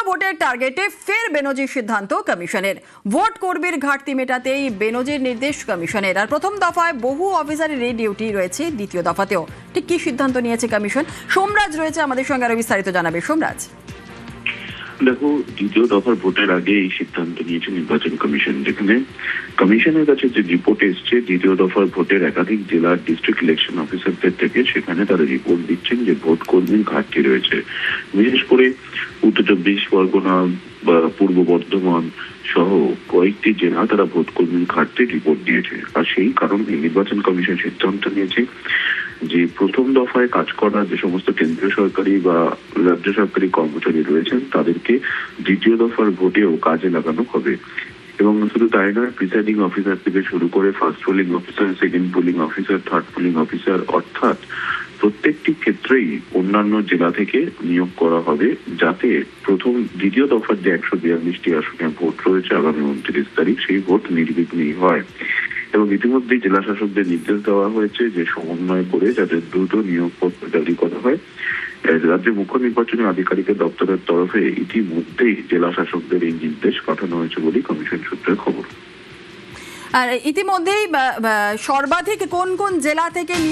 ভোটের টার্গেটে ফের বেনজির সিদ্ধান্ত কমিশনের। ভোট কর্মীর ঘাটতি মেটাতেই বেনজির নির্দেশ কমিশনের। আর প্রথম দফায় বহু অফিসারের ডিউটি রয়েছে, দ্বিতীয় দফাতেও ঠিক কি সিদ্ধান্ত নিয়েছে কমিশন? সোমরাজ রয়েছে আমাদের সঙ্গে, আরো বিস্তারিত জানাবে সোমরাজ। দেখো, দ্বিতীয় দফার ভোটের আগে এই সিদ্ধান্ত নিয়েছে নির্বাচন কমিশন, যেখানে কমিশনের কাছে যে রিপোর্ট এসছে দ্বিতীয় দফার ভোটের একাধিক জেলার ডিস্ট্রিক্ট ইলেকশন অফিসারদের থেকে, সেখানে তারা রিপোর্ট দিচ্ছেন যে ভোট কর্মীর ঘাটতি রয়েছে। বিশেষ করে উত্তর চব্বিশ পরগনা বা পূর্ব বর্ধমান সহ কয়েকটি জেলা তারা ভোট কর্মীর ঘাটতির রিপোর্ট দিয়েছে। আর সেই কারণে নির্বাচন কমিশন সিদ্ধান্ত নিয়েছে যে প্রথম দফায় কাজ করা যে সমস্ত কেন্দ্রীয় সরকারি বা রাজ্য সরকারি কর্মচারী রয়েছেন তাদেরকে দ্বিতীয় দফার ভোটেও কাজে লাগানো হবে। এবং শুধু তাই নয়, প্রিসাইডিং অফিসার থেকে শুরু করে first polling officer, second polling officer, third polling officer, অর্থাৎ প্রত্যেকটি ক্ষেত্রেই অন্যান্য জেলা থেকে নিয়োগ করা হবে, যাতে দ্বিতীয় দফার যে 142টি আসনে ভোট রয়েছে আগামী 29 তারিখ, সেই ভোট নির্বিঘ্নেই হয়। এবং ইতিমধ্যেই জেলা শাসকদের নির্দেশ দেওয়া হয়েছে যে সমন্বয় করে যাতে দ্রুত নিয়োগপত্র জারি করা হয়। রাজ্যের মুখ্য নির্বাচনী আধিকারিকের দপ্তরের তরফে ইতিমধ্যেই জেলা শাসকদের এই নির্দেশ পাঠানো হয়েছে বলে কমিশন সূত্রের খবর। আর ইতিমধ্যেই সর্বাধিক কোন কোন জেলা থেকে